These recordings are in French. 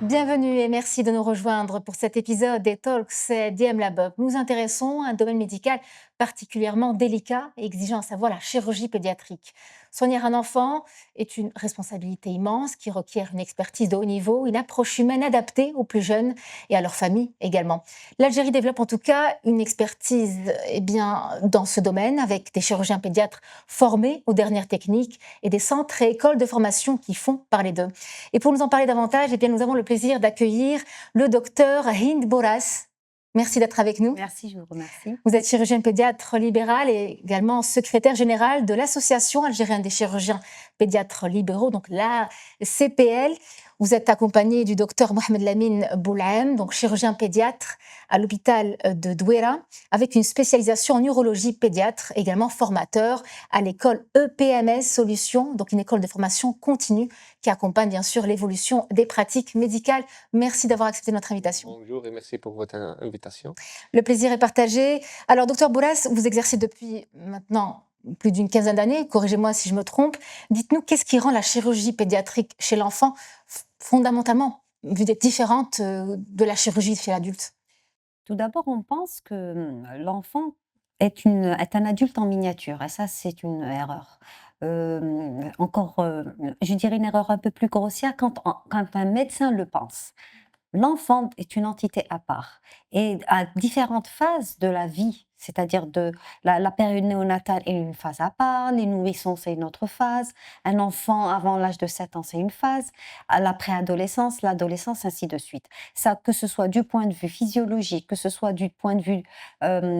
Bienvenue et merci de nous rejoindre pour cet épisode des Talks d'IM Lab. Nous nous intéressons à un domaine médical particulièrement délicat et exigeant, à savoir la chirurgie pédiatrique. Soigner un enfant est une responsabilité immense qui requiert une expertise de haut niveau, une approche humaine adaptée aux plus jeunes et à leurs familles également. L'Algérie développe en tout cas une expertise dans ce domaine avec des chirurgiens pédiatres formés aux dernières techniques et des centres et écoles de formation qui font parler d'eux. Et pour nous en parler davantage, nous avons le plaisir d'accueillir le docteur Hind Boras. Merci d'être avec nous. Merci, je vous remercie. Vous êtes chirurgienne pédiatre libérale et également secrétaire générale de l'Association algérienne des chirurgiens pédiatres libéraux, donc la CPL. Vous êtes accompagné du docteur Mohamed Lamine Boulhem, donc chirurgien pédiatre à l'hôpital de Douera, avec une spécialisation en urologie pédiatre, également formateur à l'école EPMS Solutions, donc une école de formation continue qui accompagne bien sûr l'évolution des pratiques médicales. Merci d'avoir accepté notre invitation. Bonjour et merci pour votre invitation. Le plaisir est partagé. Alors, docteur Boulas, vous exercez depuis maintenant plus d'une quinzaine d'années, corrigez-moi si je me trompe. Dites-nous, qu'est-ce qui rend la chirurgie pédiatrique chez l'enfant fondamentalement différente de la chirurgie chez l'adulte? Tout d'abord, on pense que l'enfant est un adulte en miniature, et ça, c'est une erreur. Je dirais une erreur un peu plus grossière quand un médecin le pense. L'enfant est une entité à part et à différentes phases de la vie, c'est-à-dire de la période néonatale est une phase à part, les nourrissons c'est une autre phase, un enfant avant l'âge de 7 ans c'est une phase, à la préadolescence, l'adolescence, ainsi de suite. Ça, que ce soit du point de vue physiologique, que ce soit du point de vue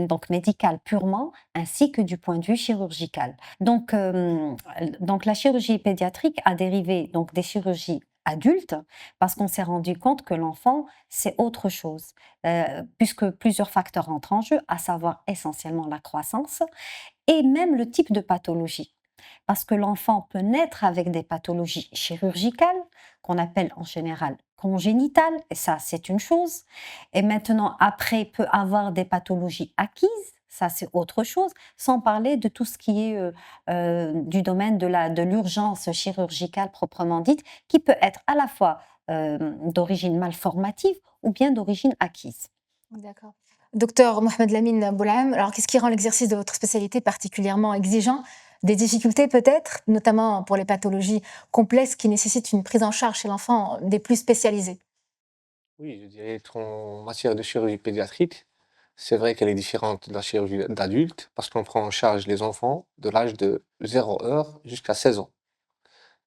donc médical purement, ainsi que du point de vue chirurgical. Donc la chirurgie pédiatrique a dérivé donc des chirurgies adultes, parce qu'on s'est rendu compte que l'enfant, c'est autre chose, puisque plusieurs facteurs entrent en jeu, à savoir essentiellement la croissance et même le type de pathologie. Parce que l'enfant peut naître avec des pathologies chirurgicales, qu'on appelle en général congénitales, et ça c'est une chose, et maintenant après il peut avoir des pathologies acquises, ça c'est autre chose, sans parler de tout ce qui est du domaine de l'urgence chirurgicale proprement dite, qui peut être à la fois d'origine malformative ou bien d'origine acquise. D'accord. Docteur Mohamed Lamine Boulhem, alors qu'est-ce qui rend l'exercice de votre spécialité particulièrement exigeant? Des difficultés peut-être, notamment pour les pathologies complexes qui nécessitent une prise en charge chez l'enfant des plus spécialisés. Oui, je dirais qu'en matière de chirurgie pédiatrique, c'est vrai qu'elle est différente de la chirurgie d'adulte parce qu'on prend en charge les enfants de l'âge de 0 heure jusqu'à 16 ans.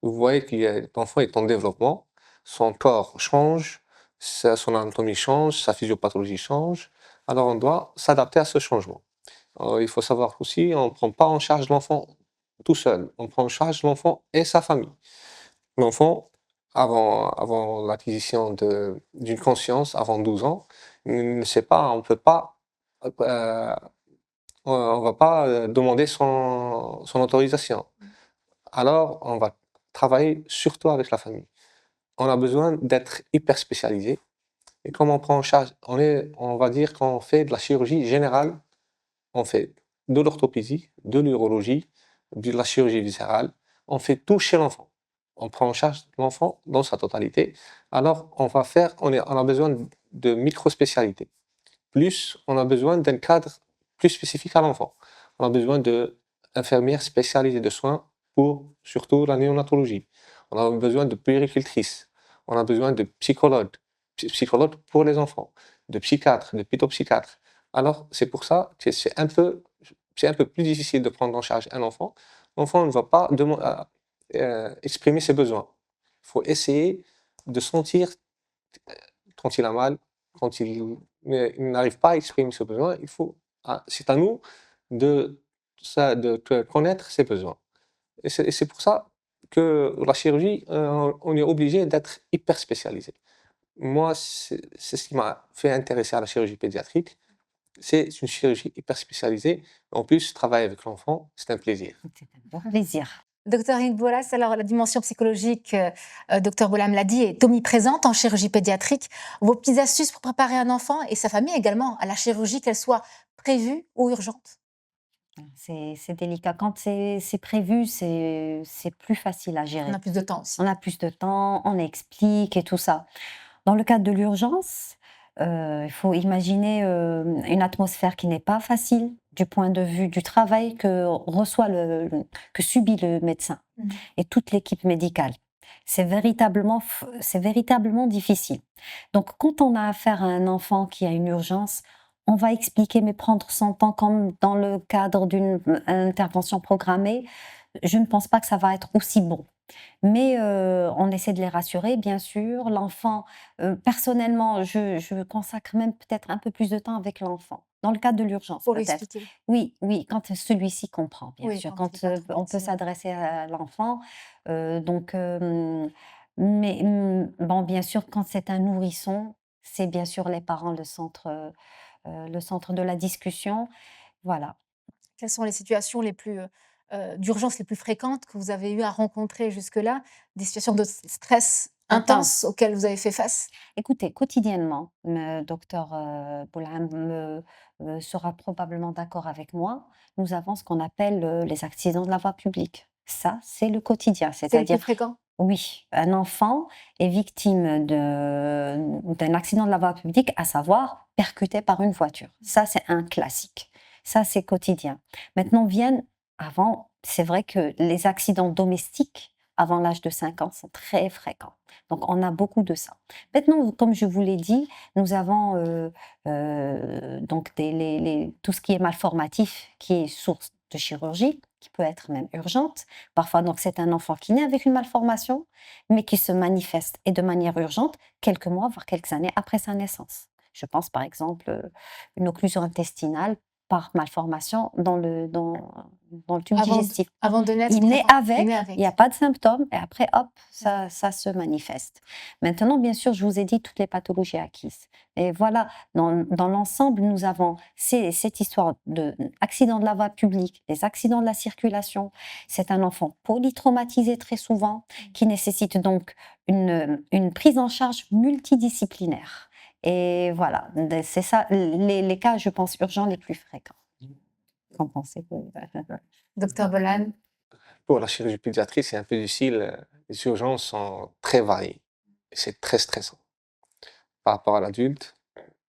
Vous voyez que l'enfant est en développement, son corps change, son anatomie change, sa physiopathologie change, alors on doit s'adapter à ce changement. Il faut savoir aussi, on ne prend pas en charge l'enfant tout seul, on prend en charge l'enfant et sa famille. L'enfant, avant l'acquisition d'une conscience, avant 12 ans, il ne sait pas, on peut pas, euh, on va pas demander son autorisation. Alors, on va travailler surtout avec la famille. On a besoin d'être hyper spécialisé. Et comme on prend en charge, on va dire qu'on fait de la chirurgie générale, on fait de l'orthopédie, de l'urologie, de la chirurgie viscérale, on fait tout chez l'enfant. On prend en charge l'enfant dans sa totalité. Alors, on a besoin de micro-spécialités. Plus, on a besoin d'un cadre plus spécifique à l'enfant. On a besoin d'infirmières spécialisées de soins pour surtout la néonatologie. On a besoin de puéricultrices. On a besoin de psychologues pour les enfants, de psychiatres, de pédopsychiatres. Alors, c'est pour ça que c'est un peu plus difficile de prendre en charge un enfant. L'enfant ne va pas exprimer ses besoins. Il faut essayer de sentir quand il a mal, mais il n'arrive pas à exprimer ses besoins. C'est à nous de connaître ses besoins. Et c'est pour ça que la chirurgie, on est obligé d'être hyper spécialisé. Moi, c'est ce qui m'a fait intéresser à la chirurgie pédiatrique. C'est une chirurgie hyper spécialisée. En plus, travailler avec l'enfant, c'est un plaisir. C'est un bon plaisir. Docteur Hind Bolas, alors la dimension psychologique, docteur Boulhem l'a dit, est omniprésente en chirurgie pédiatrique. Vos petites astuces pour préparer un enfant et sa famille également à la chirurgie, qu'elle soit prévue ou urgente? C'est délicat. Quand c'est prévu, c'est plus facile à On gérer. a plus de temps aussi. On a plus de temps, on explique et tout ça. Dans le cadre de l'urgence, il faut imaginer une atmosphère qui n'est pas facile du point de vue du travail que subit le médecin et toute l'équipe médicale. C'est véritablement difficile. Donc, quand on a affaire à un enfant qui a une urgence, on va expliquer, mais prendre son temps comme dans le cadre d'une intervention programmée, je ne pense pas que ça va être aussi bon. Mais on essaie de les rassurer, bien sûr. L'enfant, personnellement, je consacre même peut-être un peu plus de temps avec l'enfant, dans le cadre de l'urgence Pour lui peut-être. expliquer. Oui, oui, quand celui-ci comprend, bien Oui, sûr, quand il quand est pas trop on peut médecin. s'adresser à l'enfant. Donc, mais bon, bien sûr, quand c'est un nourrisson, c'est bien sûr les parents le centre de la discussion. Voilà. Quelles sont les situations les plus, d'urgence les plus fréquentes que vous avez eu à rencontrer jusque-là? Des situations de stress intenses Intense. auxquelles vous avez fait face? Écoutez, quotidiennement, le docteur Boulham sera probablement d'accord avec moi, nous avons ce qu'on appelle les accidents de la voie publique. Ça, c'est le quotidien, C'est le plus c'est-à-dire, fréquent? oui, un enfant est victime d'un accident de la voie publique, à savoir percuté par une voiture. Ça, c'est un classique. Ça, c'est quotidien. Maintenant viennent, c'est vrai que les accidents domestiques, avant l'âge de 5 ans, sont très fréquents. Donc, on a beaucoup de ça. Maintenant, comme je vous l'ai dit, nous avons donc tout ce qui est malformatif, qui est source de chirurgie, qui peut être même urgente. Parfois, donc, c'est un enfant qui naît avec une malformation, mais qui se manifeste et de manière urgente quelques mois, voire quelques années après sa naissance. Je pense par exemple une occlusion intestinale par malformation dans le tube Avant d digestif. avant de naître Il naît carrément? Il naît avec, il n'y a avec. pas de symptômes et après, hop, ça se manifeste. Maintenant, bien sûr, je vous ai dit toutes les pathologies acquises. Et voilà, dans l'ensemble, nous avons cette histoire d'accident de la voie publique, des accidents de la circulation. C'est un enfant polytraumatisé très souvent, qui nécessite donc une prise en charge multidisciplinaire. Et voilà, c'est ça, les cas, je pense, urgents les plus fréquents. Qu'en pensez-vous? Docteur Bolan? Pour la chirurgie pédiatrique, c'est un peu difficile. Les urgences sont très variées. Et c'est très stressant. Par rapport à l'adulte,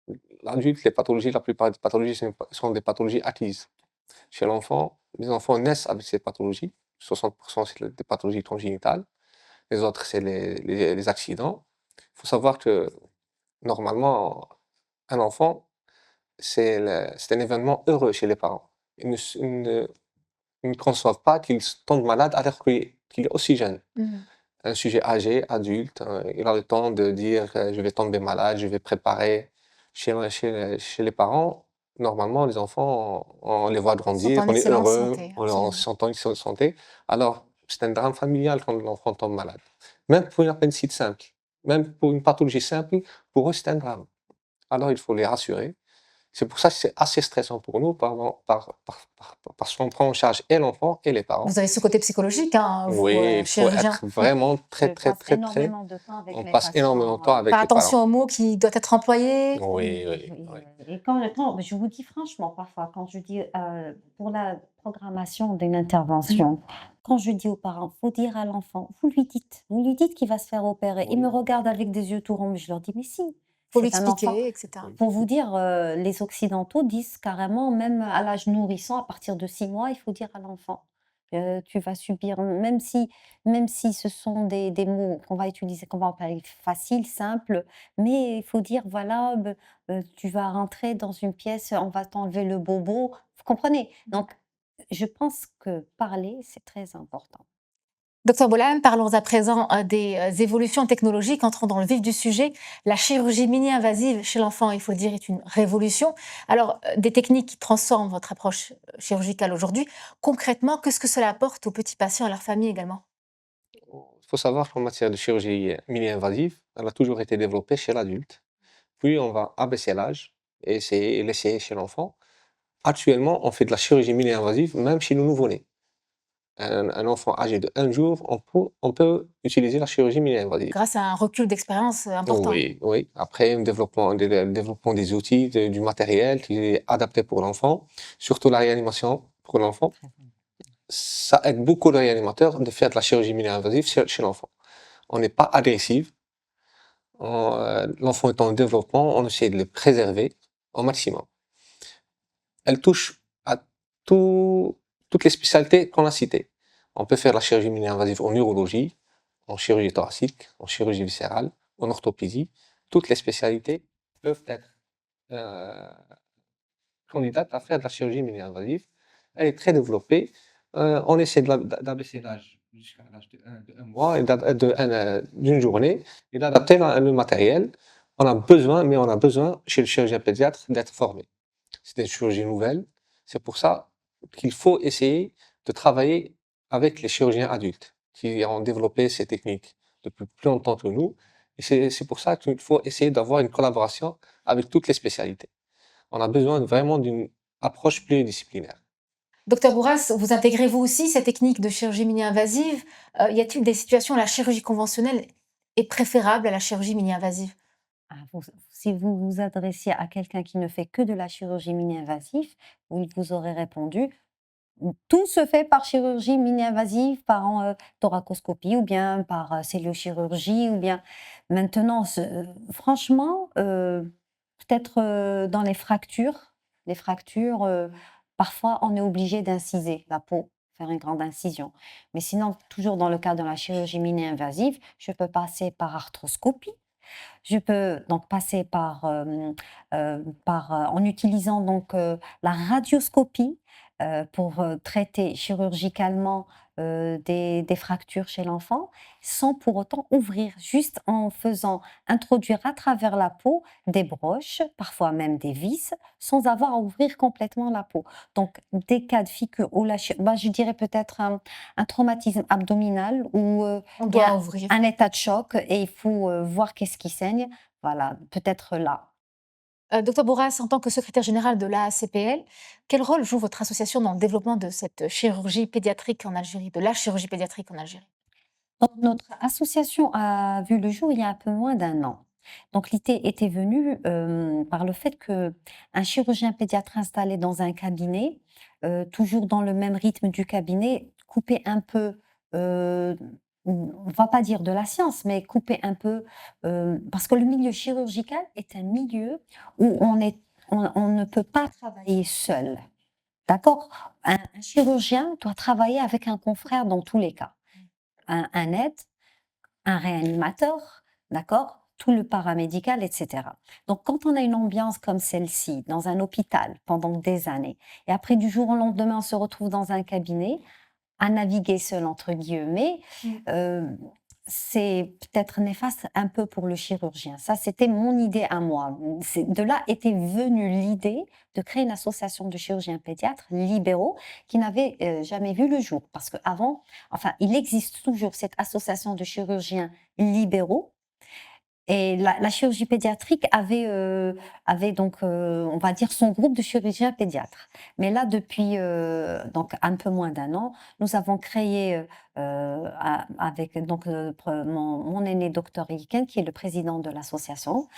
les pathologies, la plupart des pathologies sont des pathologies acquises. Chez l'enfant, les enfants naissent avec ces pathologies. 60% c'est des pathologies congénitales. Les autres, c'est les accidents. Il faut savoir que normalement, un enfant, c'est un événement heureux chez les parents. Ils ne conçoivent pas qu'il tombe malade alors qu'il est aussi jeune. Un sujet âgé, adulte, il a le temps de dire je vais tomber malade, je vais préparer. Chez les parents, normalement, les enfants, on les voit Sont grandir, en on est excellente heureux, santé, on est en absolument. excellente santé. Alors, c'est un drame familial quand l'enfant tombe malade. Même pour une appendicite simple, même pour une pathologie simple, pour eux, c'est un drame. Alors, il faut les rassurer. C'est pour ça que c'est assez stressant pour nous, parce qu'on prend en charge et l'enfant et les parents. Vous avez ce côté psychologique, hein, vous, Oui, il faut chirurgien. être vraiment Je très, très, passe très, très. énormément de temps avec On les passe énormément de temps patients. avec Faire les parents. attention aux mots qui doivent être employés. Oui, Oui, oui, oui, oui. et quand je vous dis franchement, parfois, quand je dis pour la programmation d'une intervention, quand je dis aux parents, faut dire à l'enfant, vous lui dites qu'il va se faire opérer. Ils Oui. me regardent avec des yeux tout ronds, mais je leur dis, mais si, Faut lui c'est un enfant. expliquer, etc. Oui. Pour vous dire, les Occidentaux disent carrément, même à l'âge nourrisson, à partir de 6 mois, il faut dire à l'enfant, tu vas subir, même si ce sont des mots qu'on va utiliser, qu'on va employer faciles, simples, mais il faut dire, voilà, tu vas rentrer dans une pièce, on va t'enlever le bobo. Vous comprenez? Donc, je pense que parler, c'est très important. Docteur Bolan, parlons à présent des évolutions technologiques. Entrons dans le vif du sujet. La chirurgie mini-invasive chez l'enfant, il faut le dire, est une révolution. Alors, des techniques qui transforment votre approche chirurgicale aujourd'hui. Concrètement, qu'est-ce que cela apporte aux petits patients et à leur famille également? Il faut savoir qu'en matière de chirurgie mini-invasive, elle a toujours été développée chez l'adulte. Puis on va abaisser l'âge et l'essayer chez l'enfant. Actuellement, on fait de la chirurgie mini-invasive même chez le nouveau-né. Un enfant âgé de 1 jour, on peut utiliser la chirurgie mini-invasive. Grâce à un recul d'expérience important. Oui, oui. Après, le développement des outils, du matériel qui est adapté pour l'enfant, surtout la réanimation pour l'enfant. Ça aide beaucoup le réanimateur de faire de la chirurgie mini-invasive chez l'enfant. On n'est pas agressif, l'enfant est en développement, on essaie de le préserver au maximum. Elle touche à toutes les spécialités qu'on a citées. On peut faire la chirurgie mini-invasive en urologie, en chirurgie thoracique, en chirurgie viscérale, en orthopédie. Toutes les spécialités peuvent être euh, candidates à faire de la chirurgie mini-invasive. Elle est très développée. On essaie d'abaisser l'âge jusqu'à l'âge de 1 mois et d'une journée et d'adapter le matériel. On a besoin, mais on a besoin, chez le chirurgien pédiatre, d'être formé. C'est une chirurgie nouvelle. C'est pour ça qu'il faut essayer de travailler avec les chirurgiens adultes qui ont développé ces techniques depuis plus longtemps que nous. Et c'est pour ça qu'il faut essayer d'avoir une collaboration avec toutes les spécialités. On a besoin vraiment d'une approche pluridisciplinaire. Docteur Bourras, vous intégrez vous aussi ces techniques de chirurgie mini-invasive? Y a-t-il des situations où la chirurgie conventionnelle est préférable à la chirurgie mini-invasive? Ah, si vous vous adressiez à quelqu'un qui ne fait que de la chirurgie mini-invasive, il vous aurait répondu: tout se fait par chirurgie mini-invasive, par thoracoscopie ou bien par celluliochirurgie ou bien maintenant, franchement, peut-être dans les fractures, parfois on est obligé d'inciser la peau, faire une grande incision. Mais sinon, toujours dans le cas de la chirurgie mini-invasive, je peux passer par arthroscopie. Je peux donc passer en utilisant donc la radioscopie pour traiter chirurgicalement des fractures chez l'enfant, sans pour autant ouvrir, juste en faisant introduire à travers la peau des broches, parfois même des vis, sans avoir à ouvrir complètement la peau. Donc, des cas de figure où je dirais peut-être un traumatisme abdominal ou On il y doit a ouvrir. un état de choc et il faut voir qu'est-ce qui saigne. Voilà, peut-être là. Docteur Bourras, en tant que secrétaire général de l'AACPL, quel rôle joue votre association dans le développement de cette chirurgie pédiatrique en Algérie, de la chirurgie pédiatrique en Algérie? Donc, notre association a vu le jour il y a un peu moins d'un an. Donc, l'idée était venue par le fait qu'un chirurgien pédiatre installé dans un cabinet, toujours dans le même rythme du cabinet, couper un peu, on ne va pas dire de la science, mais couper un peu, parce que le milieu chirurgical est un milieu où on ne peut pas travailler seul. D'accord? Un chirurgien doit travailler avec un confrère dans tous les cas. Un aide, un réanimateur, d'accord? Tout le paramédical, etc. Donc, quand on a une ambiance comme celle-ci, dans un hôpital pendant des années, et après du jour au lendemain, on se retrouve dans un cabinet, à naviguer seul, entre guillemets, euh, c'est peut-être néfaste un peu pour le chirurgien. Ça, c'était mon idée à moi. De là était venue l'idée de créer une association de chirurgiens pédiatres libéraux qui n'avait jamais vu le jour. Parce qu'avant, enfin, il existe toujours cette association de chirurgiens libéraux. Et la chirurgie pédiatrique avait donc, on va dire, son groupe de chirurgiens pédiatres. Mais là, depuis donc un peu moins d'un an, nous avons créé avec donc mon aîné docteur Iken, qui est le président de l'association,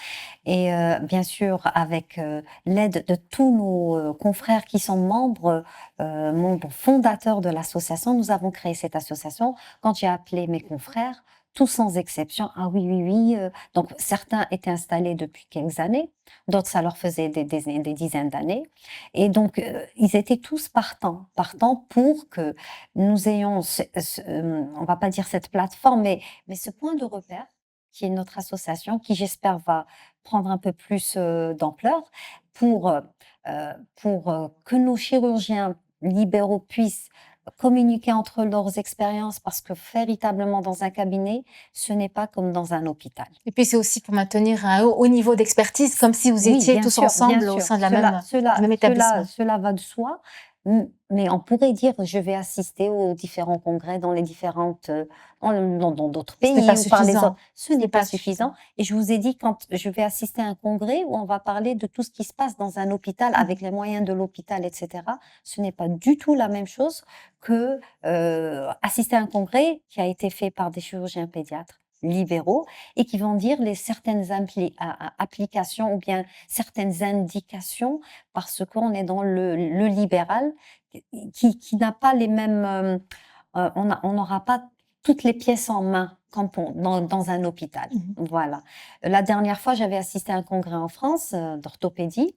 et bien sûr avec l'aide de tous nos confrères qui sont membres fondateurs de l'association, nous avons créé cette association. Quand j'ai appelé mes confrères, tous sans exception, ah oui, oui, oui. Donc certains étaient installés depuis quelques années, d'autres ça leur faisait des dizaines d'années. Et donc ils étaient tous partants pour que nous ayons, on va pas dire cette plateforme, mais ce point de repère qui est notre association, qui j'espère va prendre un peu plus d'ampleur pour que nos chirurgiens libéraux puissent communiquer entre leurs expériences, parce que véritablement dans un cabinet, ce n'est pas comme dans un hôpital. Et puis c'est aussi pour maintenir un haut niveau d'expertise, comme si vous Oui, étiez bien tous sûr, ensemble bien au sûr. sein de du même établissement. Cela va de soi. Mais on pourrait dire, je vais assister aux différents congrès dans les différentes, dans d'autres Ce n'est pays pas ou par les suffisant. autres. Ce n'est pas suffisant. Et je vous ai dit, quand je vais assister à un congrès où on va parler de tout ce qui se passe dans un hôpital avec les moyens de l'hôpital, etc., ce n'est pas du tout la même chose que assister à un congrès qui a été fait par des chirurgiens pédiatres libéraux et qui vont dire certaines applications ou bien certaines indications, parce qu'on est dans le libéral qui n'a pas les mêmes, on n'aura pas toutes les pièces en main dans un hôpital. Mhm. Voilà. La dernière fois, j'avais assisté à un congrès en France d'orthopédie.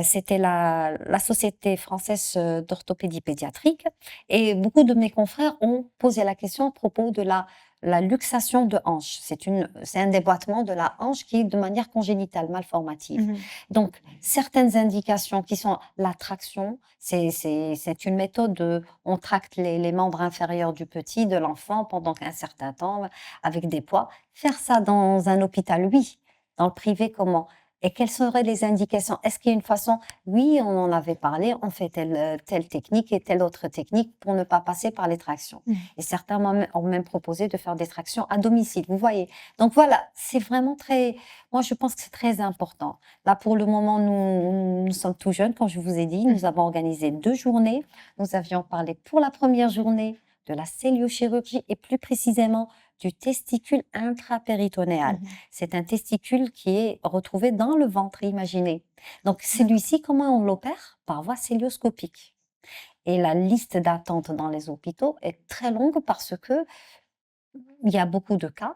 C'était la Société française d'orthopédie pédiatrique. Et beaucoup de mes confrères ont posé la question à propos de la luxation de hanche. C'est un déboîtement de la hanche qui est de manière congénitale, malformative. Mhm. Donc, certaines indications qui sont la traction, c'est une méthode on tracte les membres inférieurs du petit, de l'enfant pendant un certain temps avec des poids. Faire ça dans un hôpital, oui. Dans le privé, comment? Et quelles seraient les indications? Est-ce qu'il y a une façon? Oui, on en avait parlé, on fait telle technique et telle autre technique pour ne pas passer par les tractions. Mhm. Et certains ont même proposé de faire des tractions à domicile, vous voyez. Donc voilà, c'est vraiment moi je pense que c'est très important. Là, pour le moment, nous sommes tout jeunes, comme je vous ai dit. Nous avons organisé 2 journées. Nous avions parlé pour la première journée de la celliochirurgie et plus précisément du testicule intrapéritonéal. Mhm. C'est un testicule qui est retrouvé dans le ventre, imaginez. Donc D'accord. celui-ci, comment on l'opère? Par voie célioscopique. Et la liste d'attente dans les hôpitaux est très longue parce que il y a beaucoup de cas.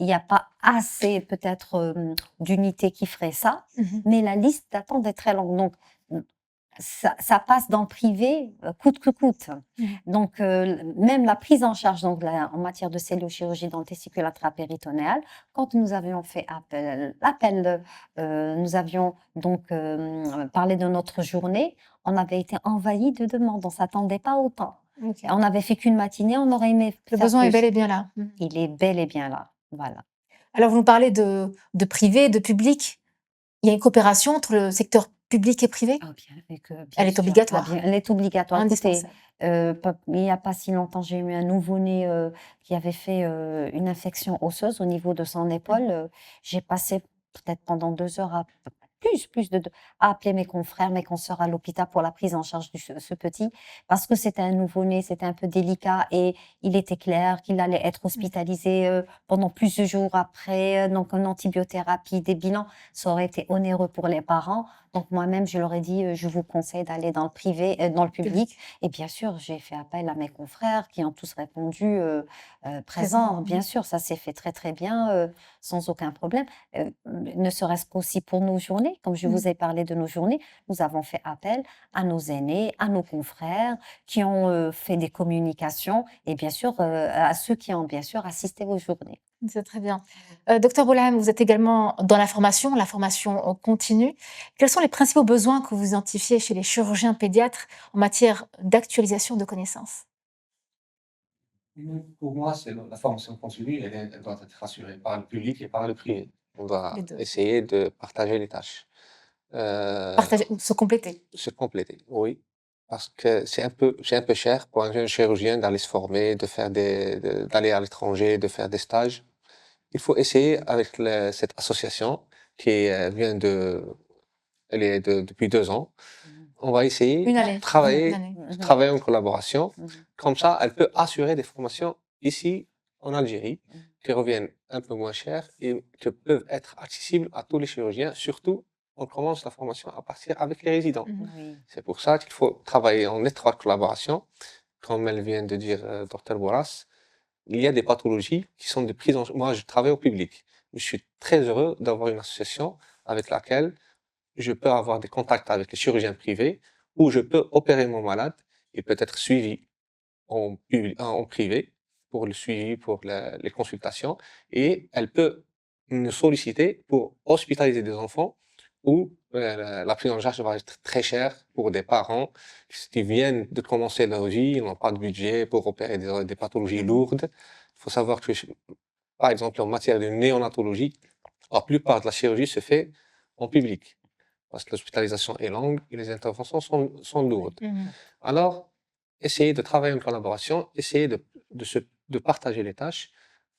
Il n'y a pas assez peut-être d'unités qui feraient ça, Mhm. mais la liste d'attente est très longue. Donc, ça passe dans le privé coûte que coûte. Mhm. Donc, même la prise en charge donc, en matière de celliochirurgie dans le testicule intrapéritonéal, quand nous avions fait appel, nous avions donc parlé de notre journée, on avait été envahi de demandes, on ne s'attendait pas autant. Ok. On n'avait fait qu'une matinée, on aurait aimé Le faire besoin est plus. bel et bien là. Mhm. Il est bel et bien là, voilà. Alors, vous nous parlez de privé, de public. Il y a une coopération entre le secteur public et privé? Ah bien, Elle est sûr. obligatoire, Elle est obligatoire. Écoutez, indispensable. il n'y a pas si longtemps, j'ai eu un nouveau-né qui avait fait une infection osseuse au niveau de son épaule. J'ai passé peut-être pendant 2 heures à appeler mes confrères, mes consoeurs à l'hôpital pour la prise en charge de ce petit, parce que c'était un nouveau-né, c'était un peu délicat et il était clair qu'il allait être hospitalisé pendant plusieurs jours après, donc une antibiothérapie, des bilans, ça aurait été onéreux pour les parents. Donc moi-même, je leur ai dit, je vous conseille d'aller dans le privé, dans le public. Et bien sûr, j'ai fait appel à mes confrères qui ont tous répondu présents. Présent. Bien sûr, ça s'est fait très très bien, sans aucun problème. Ne serait-ce qu'aussi pour nos journées, comme je Mhm. vous ai parlé de nos journées, nous avons fait appel à nos aînés, à nos confrères qui ont fait des communications et bien sûr à ceux qui ont bien sûr assisté aux journées. C'est très bien. Docteur Boulaham, vous êtes également dans la formation continue. Quels sont les principaux besoins que vous identifiez chez les chirurgiens pédiatres en matière d'actualisation de connaissances? Pour moi, c'est la formation continue, elle doit être assurée par le public et par le privé. On doit Les deux. essayer de partager les tâches. Partager ou se compléter. Se compléter, oui. Parce que c'est un peu cher pour un jeune chirurgien d'aller se former, d'aller à l'étranger, de faire des stages. Il faut essayer avec cette association qui vient elle est depuis 2 ans. On va essayer Une année. Une année. de travailler en collaboration. Mhm. Comme ça, elle peut assurer des formations ici en Algérie qui reviennent un peu moins chères et qui peuvent être accessibles à tous les chirurgiens. Surtout, on commence la formation à partir avec les résidents. Mhm. Oui. C'est pour ça qu'il faut travailler en étroite collaboration. Comme elle vient de dire, Dr Bourras, il y a des pathologies qui sont de prises en charge. Moi, je travaille au public. Je suis très heureux d'avoir une association avec laquelle je peux avoir des contacts avec les chirurgiens privés où je peux opérer mon malade et peut être suivi en privé pour le suivi, pour les consultations. Et elle peut nous solliciter pour hospitaliser des enfants où la prise en charge va être très chère pour des parents qui viennent de commencer leur vie, ils n'ont pas de budget pour opérer des pathologies lourdes. Il faut savoir que, par exemple, en matière de néonatologie, la plupart de la chirurgie se fait en public parce que l'hospitalisation est longue et les interventions sont lourdes. Mhm. Alors, essayer de travailler en collaboration, essayer de partager les tâches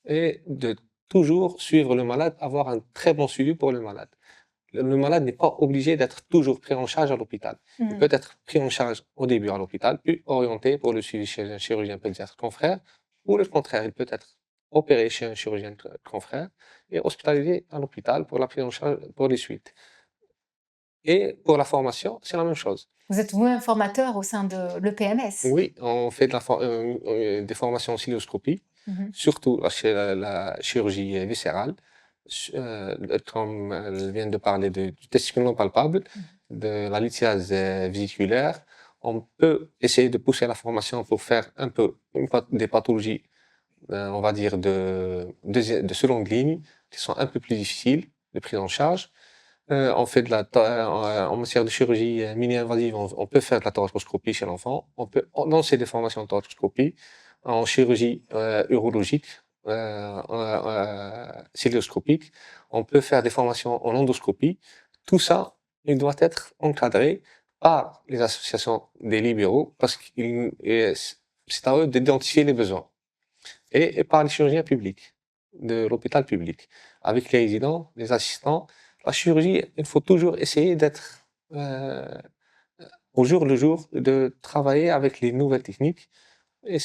et de toujours suivre le malade, avoir un très bon suivi pour le malade. Le malade n'est pas obligé d'être toujours pris en charge à l'hôpital. Il Mhm. peut être pris en charge au début à l'hôpital, puis orienté pour le suivi chez un chirurgien pédiatre confrère, ou le contraire, il peut être opéré chez un chirurgien confrère et hospitalisé à l'hôpital pour la prise en charge pour les suites. Et pour la formation, c'est la même chose. Vous êtes vous-même formateur au sein de l'EPMS. Oui, on fait des formations en cilioscopie Mhm. surtout la chirurgie viscérale, comme elle vient de parler du testicule non palpable, de la lithiase vésiculaire. On peut essayer de pousser la formation pour faire un peu des pathologies, on va dire, de seconde ligne, qui sont un peu plus difficiles de prise en charge. On fait en matière de chirurgie mini-invasive, on peut faire de la thoracoscopie chez l'enfant. On peut lancer des formations de thoracoscopie en chirurgie urologique, cilioscopique. On peut faire des formations en endoscopie. Tout ça, il doit être encadré par les associations des libéraux parce que c'est à eux d'identifier les besoins et par les chirurgiens publics de l'hôpital public, avec les résidents, les assistants. La chirurgie, il faut toujours essayer d'être au jour le jour, de travailler avec les nouvelles techniques. Et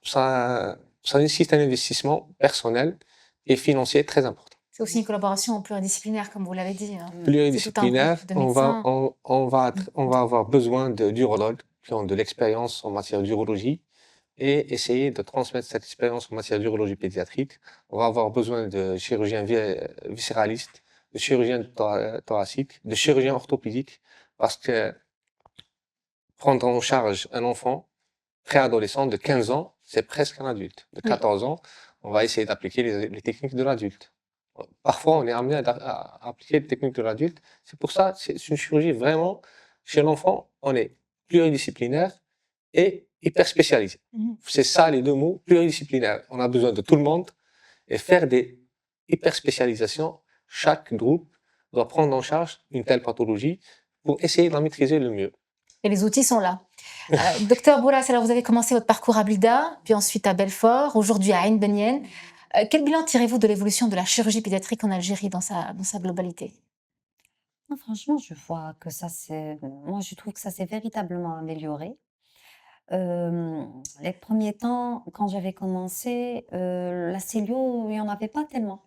ça nécessite un investissement personnel et financier très important. C'est aussi une collaboration pluridisciplinaire, comme vous l'avez dit, hein. C'est tout un Pluridisciplinaire, groupe de médecins. on va avoir besoin d'urologues qui ont de l'expérience en matière d'urologie et essayer de transmettre cette expérience en matière d'urologie pédiatrique. On va avoir besoin de chirurgiens viscéralistes, de chirurgiens thoraciques, de chirurgiens orthopédiques, parce que prendre en charge un enfant préadolescent de 15 ans, c'est presque un adulte. De Oui. 14 ans, on va essayer d'appliquer les techniques de l'adulte. Parfois, on est amené à appliquer les techniques de l'adulte. C'est pour ça, c'est une chirurgie vraiment, chez l'enfant, on est pluridisciplinaire et hyper spécialisé. Mhm. C'est ça les deux mots, pluridisciplinaire. On a besoin de tout le monde et faire des hyper spécialisations. Chaque groupe doit prendre en charge une telle pathologie pour essayer de la maîtriser le mieux. Et les outils sont là. Docteur Bouras, alors vous avez commencé votre parcours à Blida, puis ensuite à Belfort, aujourd'hui à Ain Benyen. Quel bilan tirez-vous de l'évolution de la chirurgie pédiatrique en Algérie dans sa globalité? Non, franchement, je vois que moi, je trouve que ça s'est véritablement amélioré. Les premiers temps, quand j'avais commencé, la cellule, il y en avait pas tellement.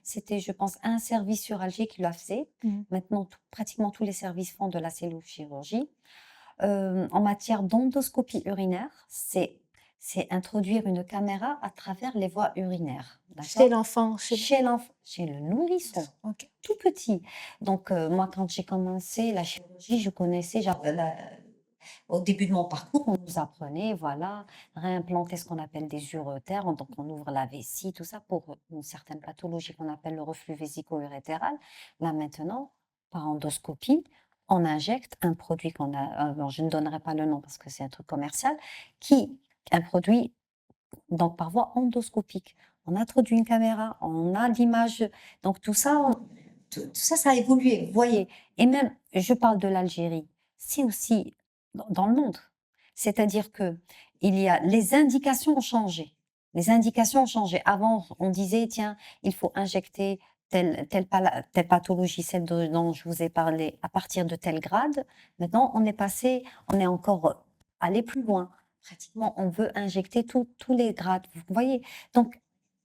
C'était, je pense, un service sur Alger qui la faisait. Maintenant, pratiquement tous les services font de la cellulopchirurgie. En matière d'endoscopie urinaire, c'est introduire une caméra à travers les voies urinaires, Chez d'accord? l'enfant, Chez l'enfant, chez le nourrisson, Ok. tout petit. Donc, moi, quand j'ai commencé la chirurgie, je connaissais, au début de mon parcours, on nous apprenait, voilà, réimplanter ce qu'on appelle des uretères. Donc, on ouvre la vessie, tout ça pour une certaine pathologie qu'on appelle le reflux vésico-urétéral. Là, maintenant, par endoscopie, on injecte un produit alors je ne donnerai pas le nom parce que c'est un truc commercial, un produit, donc par voie endoscopique. On introduit une caméra, on a l'image. Donc, tout ça, ça a évolué, vous voyez. Et même, je parle de l'Algérie, c'est aussi dans le monde. C'est-à-dire que les indications ont changé. Les indications ont changé. Avant, on disait, tiens, il faut injecter telle pathologie, celle dont je vous ai parlé, à partir de tel grade. Maintenant, on est encore allé plus loin. Pratiquement, on veut injecter tous les grades, vous voyez. Donc,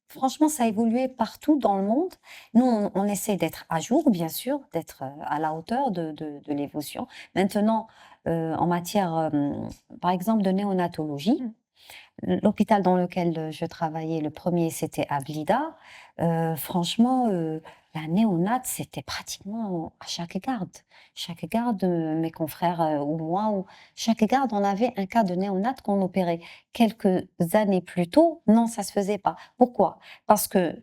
franchement, ça a évolué partout dans le monde. Nous, on essaie d'être à jour, bien sûr, d'être à la hauteur de l'évolution. Maintenant, en matière, par exemple, de néonatologie, l'hôpital dans lequel je travaillais, le premier, c'était à Blida. Franchement, la néonate, c'était pratiquement à chaque garde. Chaque garde, mes confrères ou moi, chaque garde, on avait un cas de néonate qu'on opérait. Quelques années plus tôt, non, ça se faisait pas. Pourquoi? Parce que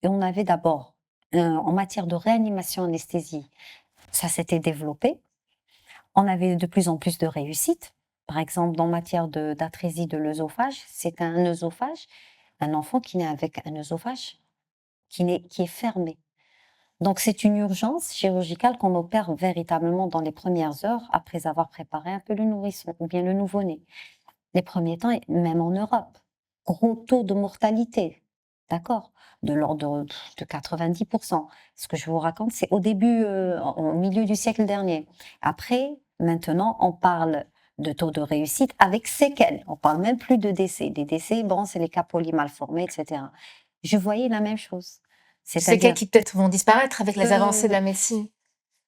on avait d'abord, en matière de réanimation anesthésie, ça s'était développé. On avait de plus en plus de réussite. Par exemple, en matière d'atrésie de l'œsophage, c'est un œsophage, un enfant qui naît avec un œsophage qui est fermé. Donc, c'est une urgence chirurgicale qu'on opère véritablement dans les premières heures après avoir préparé un peu le nourrisson ou bien le nouveau-né. Les premiers temps, même en Europe, gros taux de mortalité, d'accord, de l'ordre de 90%. Ce que je vous raconte, c'est au début, au milieu du siècle dernier. Après, maintenant, on parle de taux de réussite avec séquelles. On parle même plus de décès. Des décès, bon, c'est les cas polymalformés, etc. Je voyais la même chose. C'est C'est-à-dire, qui peut-être vont disparaître avec les avancées de la médecine.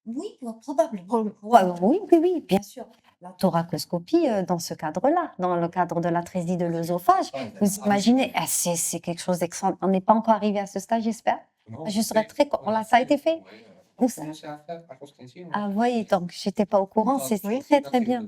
oui, probablement. Oui, bien sûr. La thoracoscopie, dans ce cadre-là, dans le cadre de l'atrésie de l'œsophage, vous imaginez, c'est quelque chose d'extraordinaire. On n'est pas encore arrivé à ce stade, j'espère. Je serais très... Voilà, ça a été fait. Où ça? Ah oui, donc j'étais pas au courant, c'est très très bien.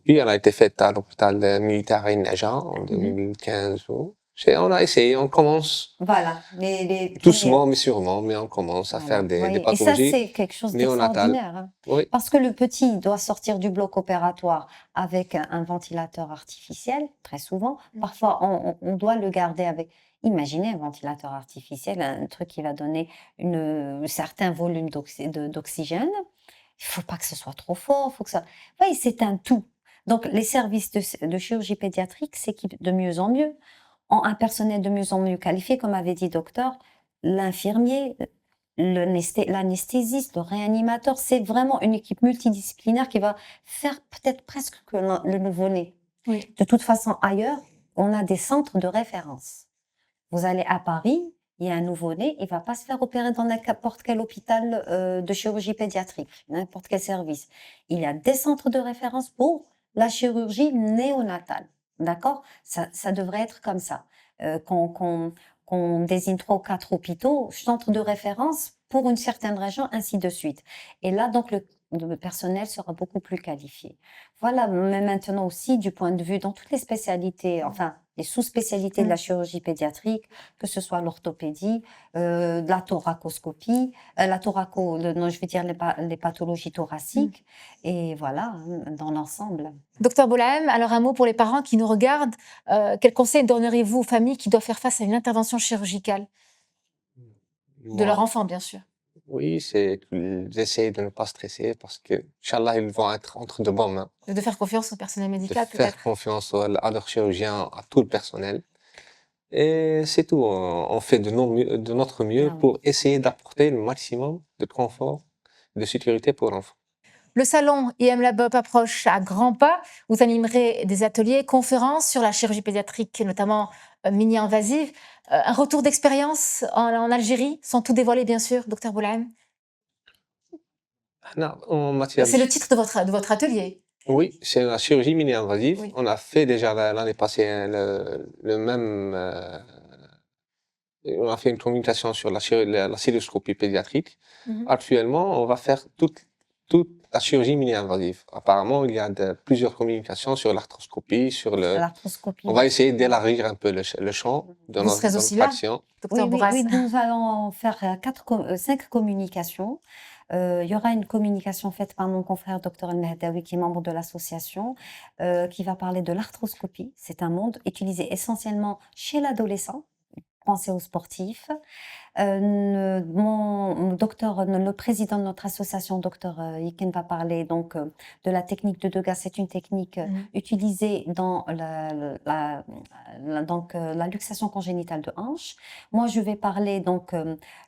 Puis elle a été faite à l'hôpital militaire à Naja en 2015. On a essayé, on commence Voilà, les doucement mais sûrement, mais on commence à faire des voyez. Et ça, pathologies c'est quelque chose néonatales. d'extraordinaire, hein. Oui, Parce que le petit doit sortir du bloc opératoire avec un ventilateur artificiel, très souvent. Parfois, on doit le garder avec. Imaginez un ventilateur artificiel, un truc qui va donner un certain volume d'oxygène. Il faut pas que ce soit trop fort, faut que ça. Oui, c'est un tout. Donc, les services de chirurgie pédiatrique s'équipent de mieux en mieux, ont un personnel de mieux en mieux qualifié, comme avait dit docteur, l'infirmier, l'anesthésiste, le réanimateur. C'est vraiment une équipe multidisciplinaire qui va faire peut-être presque que le nouveau-né. Oui. De toute façon, ailleurs, on a des centres de référence. Vous allez à Paris, il y a un nouveau-né, il va pas se faire opérer dans n'importe quel hôpital de chirurgie pédiatrique, n'importe quel service. Il y a des centres de référence pour la chirurgie néonatale. D'accord? Ça devrait être comme ça. Qu'on désigne 3 ou 4 hôpitaux, centres de référence pour une certaine région, ainsi de suite. Et là, donc, le personnel sera beaucoup plus qualifié. Voilà, mais maintenant aussi, du point de vue dans toutes les spécialités, enfin, les sous-spécialités de la chirurgie pédiatrique, que ce soit l'orthopédie, de la thoracoscopie, non, je veux dire les pathologies thoraciques, et voilà, dans l'ensemble. Docteur Boulaham, alors un mot pour les parents qui nous regardent. Quels conseils donneriez-vous aux familles qui doivent faire face à une intervention chirurgicale de leur moi, enfant, bien sûr? oui, c'est d'essayer de ne pas stresser parce que, Inch'Allah, ils vont être entre de bonnes mains. De faire confiance au personnel De médical, faire peut-être? confiance à leurs chirurgiens, à tout le personnel. Et c'est tout. On fait de notre mieux Ah oui. pour essayer d'apporter le maximum de confort, de sécurité pour l'enfant. Le salon IM Labop approche à grands pas. Vous animerez des ateliers, conférences sur la chirurgie pédiatrique, notamment mini-invasive. Un retour d'expérience en Algérie, sans tout dévoiler, bien sûr, docteur Boulaham? En matière C'est le titre de votre atelier. Oui, c'est la chirurgie mini-invasive. Oui. On a fait déjà l'année passée le même. On a fait une communication sur la cystoscopie pédiatrique. Mhm. Actuellement, on va faire toute la chirurgie mini-invasive. Apparemment, il y a plusieurs communications sur l'arthroscopie, sur L'arthroscopie. On va essayer d'élargir un peu le champ de Vous serez notre aussi là, action. docteur Oui, Bourras? oui, nous allons faire 5 communications. Il y aura une communication faite par mon confrère Dr El Mehdaoui, qui est membre de l'association, qui va parler de l'arthroscopie. C'est un monde utilisé essentiellement chez l'adolescent. Pensez aux sportifs. Le président de notre association, docteur Iken, va parler donc de la technique de Degas. C'est une technique utilisée dans la luxation congénitale de hanche. Moi, je vais parler donc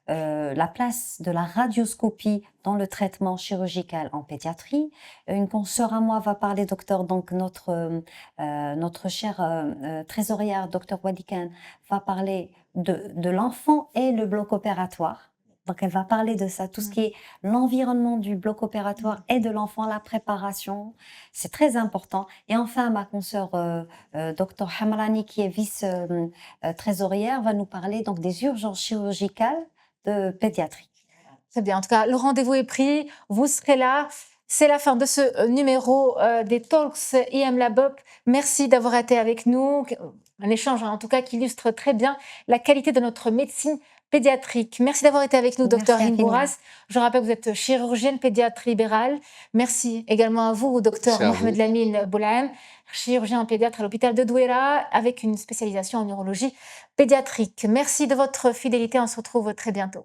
la place de la radioscopie dans le traitement chirurgical en pédiatrie. Une consoeur à moi va parler, docteur, donc notre chère trésorière, docteur Wadikan, va parler de l'enfant et le bloc opératoire. Donc, elle va parler de ça, tout ce qui est l'environnement du bloc opératoire et de l'enfant, la préparation. C'est très important. Et enfin, ma consoeur, docteur Hamrani, qui est vice-trésorière, va nous parler donc des urgences chirurgicales de pédiatrie. Très bien. En tout cas, le rendez-vous est pris. Vous serez là. C'est la fin de ce numéro des Talks IM Labop. Merci d'avoir été avec nous. Un échange, en tout cas, qui illustre très bien la qualité de notre médecine pédiatrique. Merci d'avoir été avec nous, docteur Hind Bourras. Je rappelle que vous êtes chirurgienne pédiatre libérale. Merci également à vous, docteur Mohamed Lamine Boulaham, chirurgien pédiatre à l'hôpital de Douala, avec une spécialisation en neurologie pédiatrique. Merci de votre fidélité. On se retrouve très bientôt.